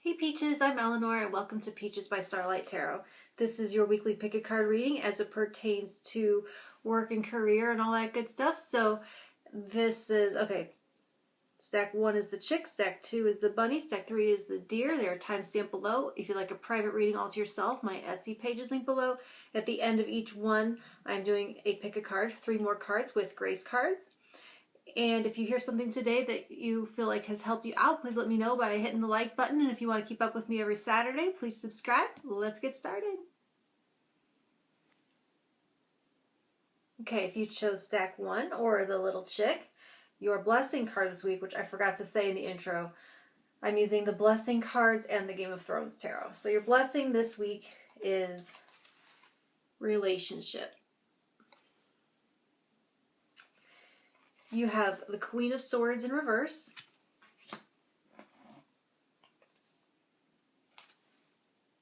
Hey Peaches, I'm Eleanor and welcome to Peaches by Starlight Tarot. This is your weekly pick a card reading as it pertains to work and career and all that good stuff. So this is, okay, stack 1 is the chick, stack 2 is the bunny, stack 3 is the deer. They are timestamped below. If you'd like a private reading all to yourself, my Etsy page is linked below. At the end of each one, I'm doing a pick a card, 3 more cards with grace cards. And if you hear something today that you feel like has helped you out, please let me know by hitting the like button. And if you want to keep up with me every Saturday, please subscribe. Let's get started. Okay, if you chose stack 1 or the little chick, your blessing card this week, which I forgot to say in the intro, I'm using the blessing cards and the Game of Thrones tarot. So your blessing this week is relationship. You have the Queen of Swords in reverse,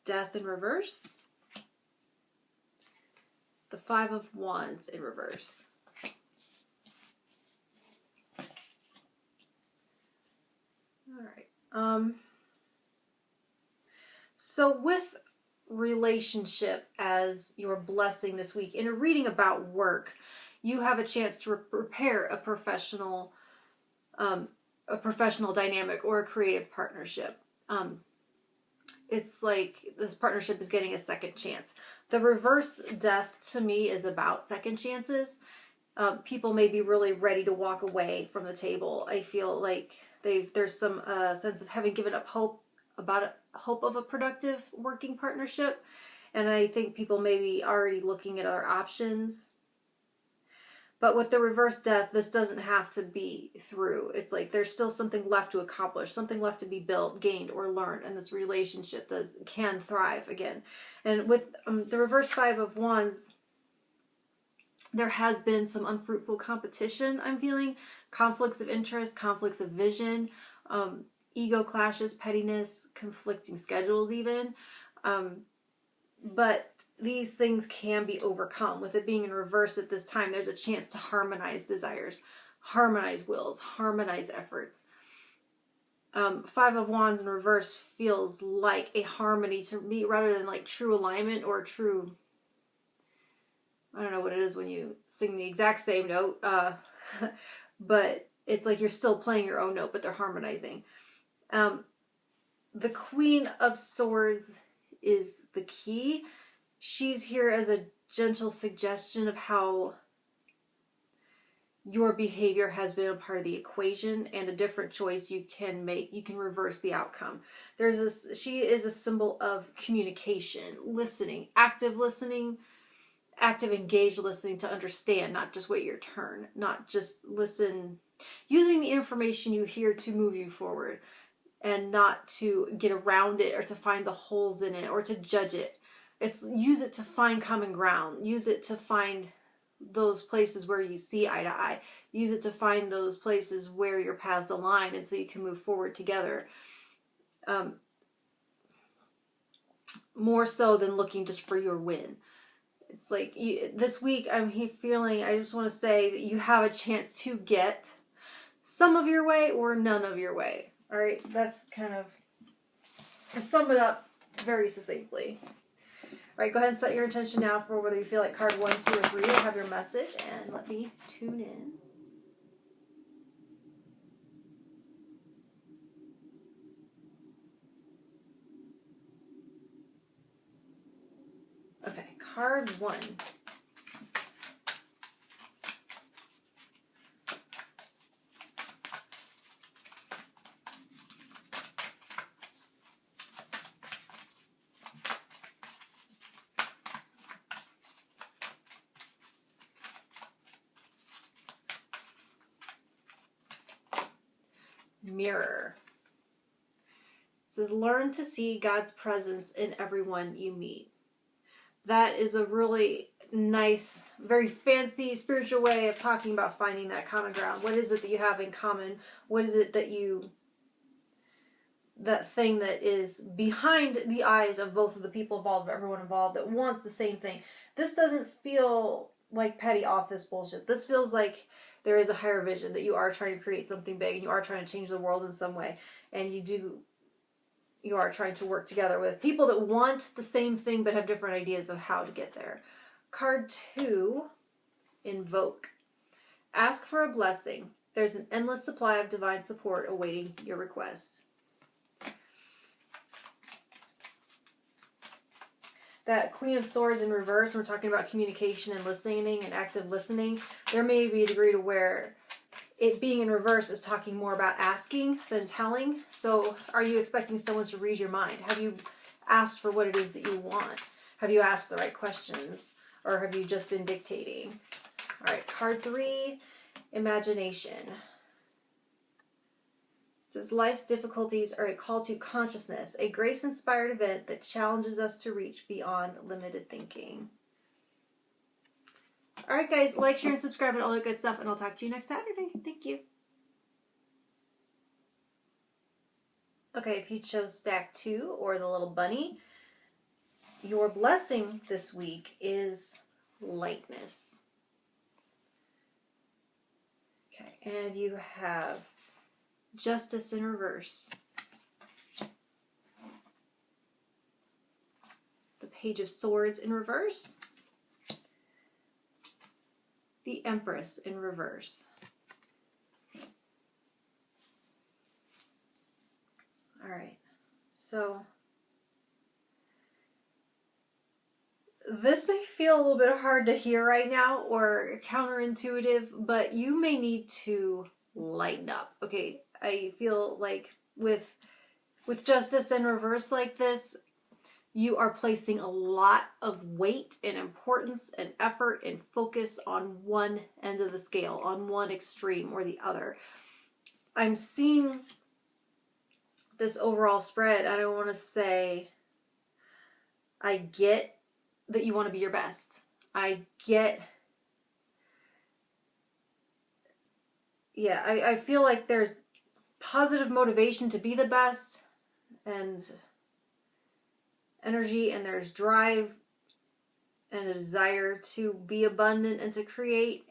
Death in reverse, the Five of Wands in reverse. All right. So with relationship as your blessing this week, in a reading about work, you have a chance to prepare a professional dynamic or a creative partnership. It's like this partnership is getting a second chance. The reverse death to me is about second chances. People may be really ready to walk away from the table. I feel like there's some sense of having given up hope of a productive working partnership, and I think people may be already looking at other options. But with the reverse death, this doesn't have to be through. It's like there's still something left to accomplish, something left to be built, gained, or learned, and this relationship can thrive again. And with the reverse Five of Wands, there has been some unfruitful competition, I'm feeling. Conflicts of interest, conflicts of vision, ego clashes, pettiness, conflicting schedules even. But these things can be overcome. With it being in reverse at this time, there's a chance to harmonize desires, harmonize wills, harmonize efforts. Five of Wands in reverse feels like a harmony to me rather than like true alignment or true, I don't know what it is when you sing the exact same note, but it's like you're still playing your own note, but they're harmonizing. The Queen of Swords is the key. She's here as a gentle suggestion of how your behavior has been a part of the equation and a different choice you can make. You can reverse the outcome. She is a symbol of communication, listening, active engaged listening to understand, not just wait your turn, not just listen, using the information you hear to move you forward and not to get around it or to find the holes in it or to judge it. Use it to find common ground. Use it to find those places where you see eye to eye. Use it to find those places where your paths align and so you can move forward together. More so than looking just for your win. It's like this week I'm feeling, I just want to say that you have a chance to get some of your way or none of your way. All right, that's kind of to sum it up very succinctly. All right, go ahead and set your intention now for whether you feel like card 1, 2, or 3 will have your message, and let me tune in. Okay, card 1. Mirror. It says, learn to see God's presence in everyone you meet. That is a really nice, very fancy spiritual way of talking about finding that common ground. What is it that you have in common? What is it that thing that is behind the eyes of both of the people involved, of everyone involved, that wants the same thing? This doesn't feel like petty office bullshit. This feels like there is a higher vision, that you are trying to create something big and you are trying to change the world in some way. And you do you are trying to work together with. People that want the same thing but have different ideas of how to get there. Card 2, Invoke. Ask for a blessing. There's an endless supply of divine support awaiting your request. That Queen of Swords in reverse, we're talking about communication and listening and active listening. There may be a degree to where it being in reverse is talking more about asking than telling. So are you expecting someone to read your mind? Have you asked for what it is that you want? Have you asked the right questions? Or have you just been dictating? All right, card 3, Imagination. It says, life's difficulties are a call to consciousness, a grace-inspired event that challenges us to reach beyond limited thinking. All right, guys, like, share, and subscribe and all that good stuff, and I'll talk to you next Saturday. Thank you. Okay, if you chose stack 2 or the little bunny, your blessing this week is lightness. Okay, and you have Justice in reverse. The Page of Swords in reverse. The Empress in reverse. All right, so this may feel a little bit hard to hear right now or counterintuitive, but you may need to lighten up. Okay, I feel like with Justice in reverse like this, you are placing a lot of weight and importance and effort and focus on one end of the scale, on one extreme or the other. I'm seeing this overall spread. I don't want to say I get that you want to be your best. I get, yeah, I feel like there's positive motivation to be the best and energy, and there's drive and a desire to be abundant and to create,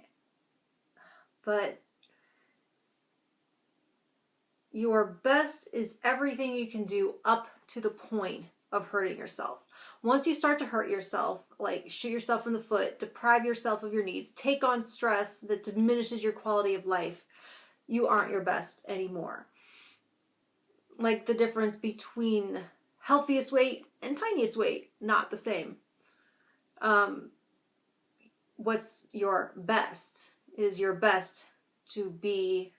but your best is everything you can do up to the point of hurting yourself. Once you start to hurt yourself, like shoot yourself in the foot, deprive yourself of your needs, take on stress that diminishes your quality of life, you aren't your best anymore. Like the difference between healthiest weight and tiniest weight, not the same. What's your best? Is your best to be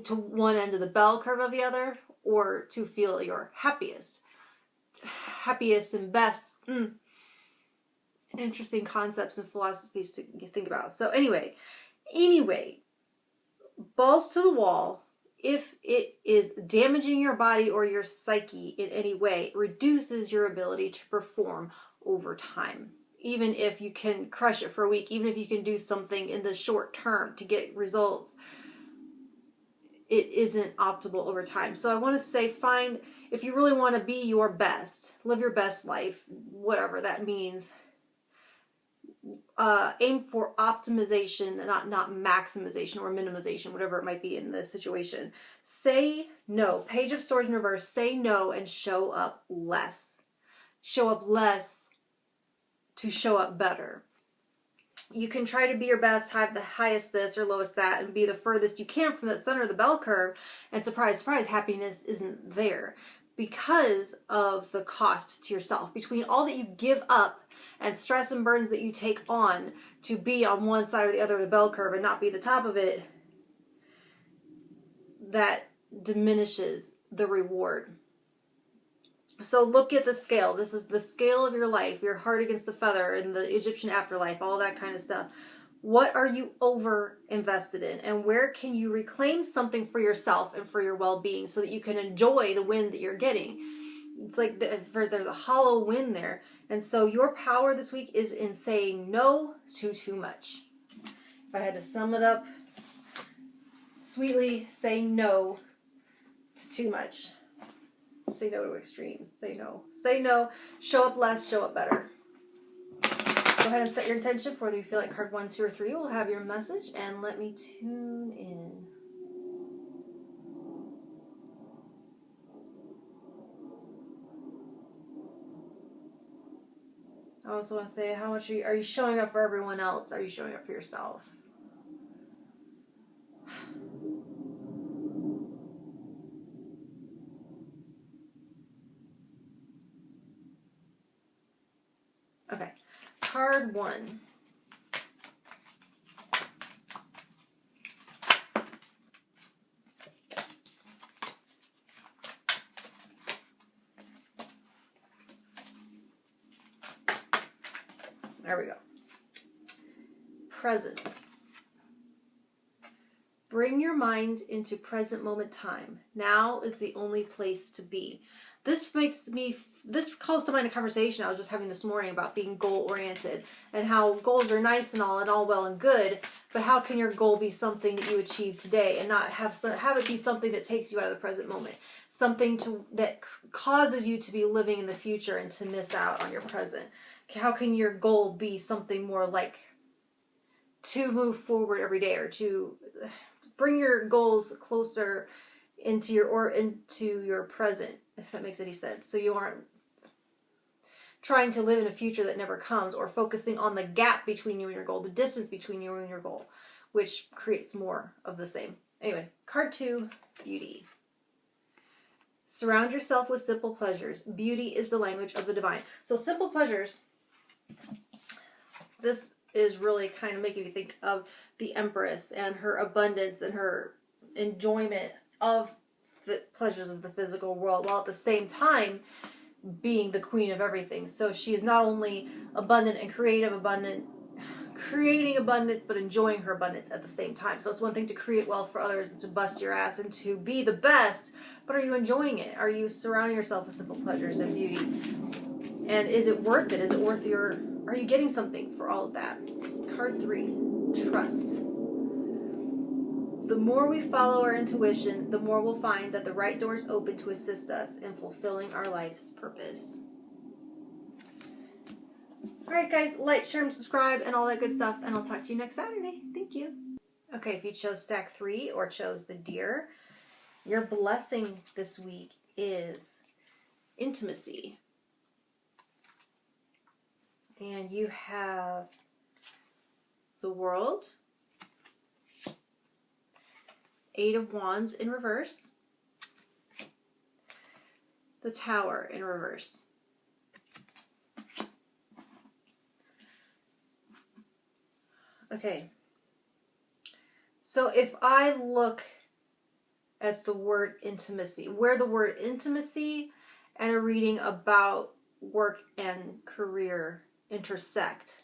to one end of the bell curve of the other, or to feel your happiest and best? Interesting concepts and philosophies to think about. So anyway, balls to the wall. If it is damaging your body or your psyche in any way, it reduces your ability to perform over time. Even if you can crush it for a week, even if you can do something in the short term to get results, it isn't optimal over time. So I want to say, if you really want to be your best, live your best life, whatever that means, aim for optimization, not maximization or minimization, whatever it might be in this situation. Say no. Page of Swords in reverse. Say no and show up less. Show up less to show up better. You can try to be your best, have the highest this or lowest that, and be the furthest you can from the center of the bell curve, and surprise, surprise, happiness isn't there because of the cost to yourself. Between all that you give up and stress and burdens that you take on to be on one side or the other of the bell curve and not be the top of it, that diminishes the reward. So look at the scale. This is the scale of your life, your heart against a feather in the Egyptian afterlife, all that kind of stuff. What are you over invested in? And where can you reclaim something for yourself and for your well-being so that you can enjoy the win that you're getting? It's like there's a hollow win there. And so your power this week is in saying no to too much. If I had to sum it up sweetly, say no to too much. Say no to extremes. Say no. Say no. Show up less. Show up better. Go ahead and set your intention for whether you feel like card 1, 2, or 3 will have your message. And let me tune in. I also want to say, how much are you showing up for everyone else? Are you showing up for yourself? Okay, card 1. There we go. Presence. Bring your mind into present moment time. Now is the only place to be. This calls to mind a conversation I was just having this morning about being goal-oriented and how goals are nice and all well and good, but how can your goal be something that you achieve today and not have it be something that takes you out of the present moment, something that causes you to be living in the future and to miss out on your present? How can your goal be something more like to move forward every day, or to bring your goals closer into your present, if that makes any sense? So you aren't trying to live in a future that never comes, or focusing on the gap between you and your goal, the distance between you and your goal, which creates more of the same. Anyway, card 2, beauty. Surround yourself with simple pleasures. Beauty is the language of the divine. So simple pleasures, this is really kind of making me think of the Empress and her abundance and her enjoyment of the pleasures of the physical world, while at the same time being the queen of everything. So she is not only abundant and creating abundance, but enjoying her abundance at the same time. So it's one thing to create wealth for others and to bust your ass and to be the best, but are you enjoying it? Are you surrounding yourself with simple pleasures and beauty? And is it worth it? Are you getting something for all of that? Card 3, trust. The more we follow our intuition, the more we'll find that the right doors open to assist us in fulfilling our life's purpose. Alright guys, like, share, and subscribe, and all that good stuff, and I'll talk to you next Saturday. Thank you. Okay, if you chose stack 3 or chose the deer, your blessing this week is intimacy. And you have the World, 8 of Wands in reverse, the Tower in reverse. Okay, so if I look at the word intimacy, where the word intimacy and a reading about work and career intersect,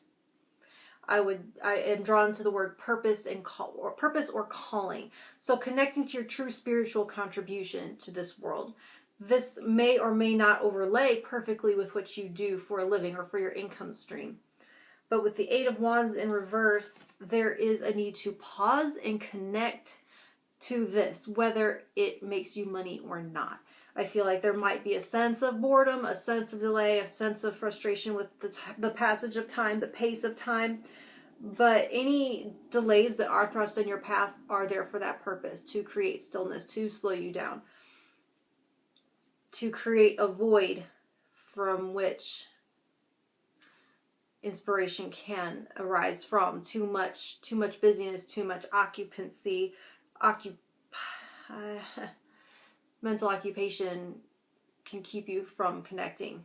I am drawn to the word purpose or calling. So connecting to your true spiritual contribution to this world. This may or may not overlay perfectly with what you do for a living or for your income stream. But with the 8 of Wands in reverse, there is a need to pause and connect to this, whether it makes you money or not. I feel like there might be a sense of boredom, a sense of delay, a sense of frustration with the passage of time, the pace of time. But any delays that are thrust in your path are there for that purpose, to create stillness, to slow you down, to create a void from which inspiration can arise from. Too much busyness, too much occupancy, mental occupation can keep you from connecting.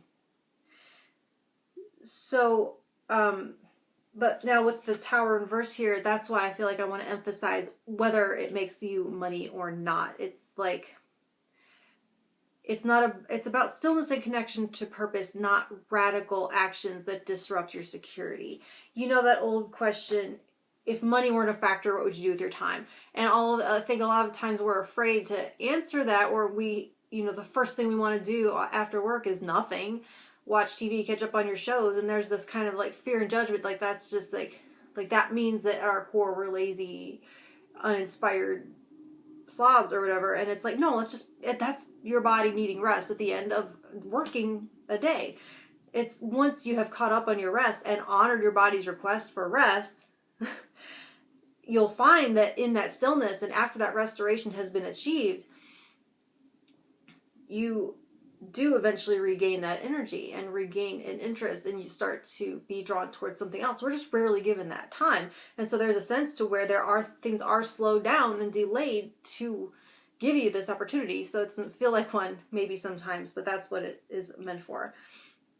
So, but now with the Tower in reverse here, that's why I feel like I want to emphasize whether it makes you money or not. It's like, it's about stillness and connection to purpose, not radical actions that disrupt your security. You know that old question, if money weren't a factor, what would you do with your time? And I think a lot of times we're afraid to answer that, or the first thing we want to do after work is nothing. Watch TV, catch up on your shows, and there's this kind of like fear and judgment, like that's just like that means that at our core we're lazy, uninspired slobs or whatever. And it's like, no, that's your body needing rest at the end of working a day. It's once you have caught up on your rest and honored your body's request for rest, you'll find that in that stillness and after that restoration has been achieved, you do eventually regain that energy and regain an interest, and you start to be drawn towards something else. We're just rarely given that time. And so there's a sense to where things are slowed down and delayed to give you this opportunity. So it doesn't feel like one maybe sometimes, but that's what it is meant for.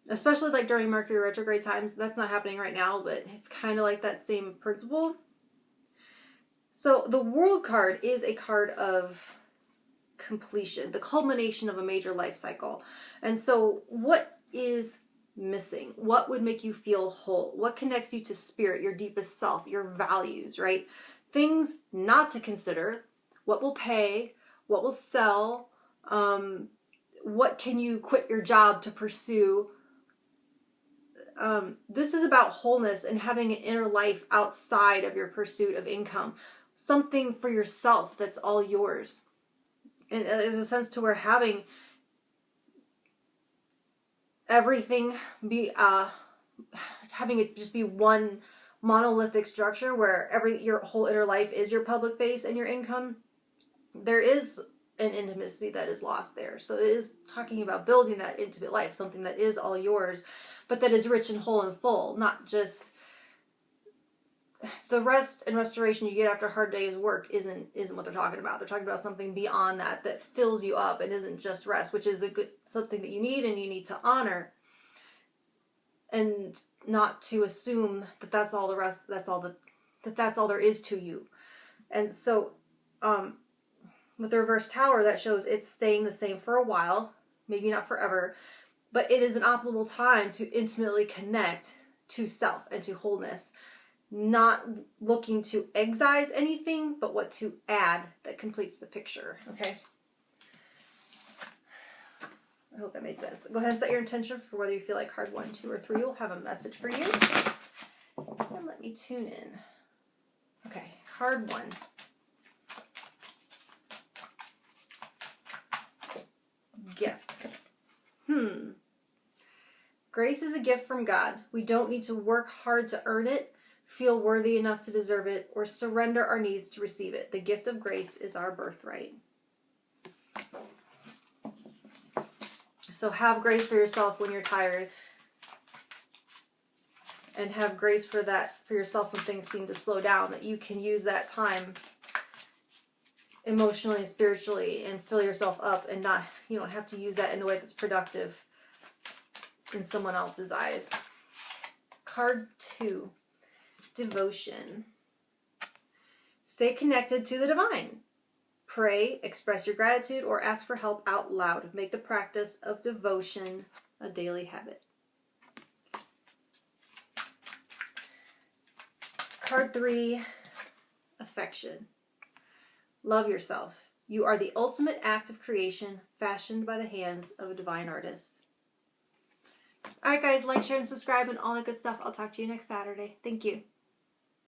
Especially like during Mercury retrograde times. That's not happening right now, but it's kind of like that same principle. So the World card is a card of completion, the culmination of a major life cycle. And so what is missing? What would make you feel whole? What connects you to spirit, your deepest self, your values, right? Things not to consider. What will pay? What will sell? What can you quit your job to pursue? This is about wholeness and having an inner life outside of your pursuit of income. Something for yourself that's all yours. And there's a sense to where having everything be, having it just be one monolithic structure where your whole inner life is your public face and your income, there is an intimacy that is lost there. So it is talking about building that intimate life, something that is all yours, but that is rich and whole and full, not just the rest and restoration you get after a hard day's work isn't what they're talking about. They're talking about something beyond that fills you up and isn't just rest, which is something that you need and you need to honor, and not to assume that that's all the rest, that's all there is to you. And so with the reverse tower, that shows it's staying the same for a while, maybe not forever, but it is an optimal time to intimately connect to self and to wholeness. Not looking to excise anything, but what to add that completes the picture. Okay? I hope that made sense. Go ahead and set your intention for whether you feel like card 1, 2, or 3 will have a message for you. And let me tune in. Okay, card 1. Gift. Grace is a gift from God. We don't need to work hard to earn it, feel worthy enough to deserve it, or surrender our needs to receive it. The gift of grace is our birthright. So have grace for yourself when you're tired. And have grace for yourself when things seem to slow down, that you can use that time emotionally and spiritually and fill yourself up, and you don't have to use that in a way that's productive in someone else's eyes. Card 2. Devotion. Stay connected to the divine. Pray, express your gratitude, or ask for help out loud. Make the practice of devotion a daily habit. Card 3. Affection. Love yourself. You are the ultimate act of creation fashioned by the hands of a divine artist. Alright guys, like, share, and subscribe and all that good stuff. I'll talk to you next Saturday. Thank you.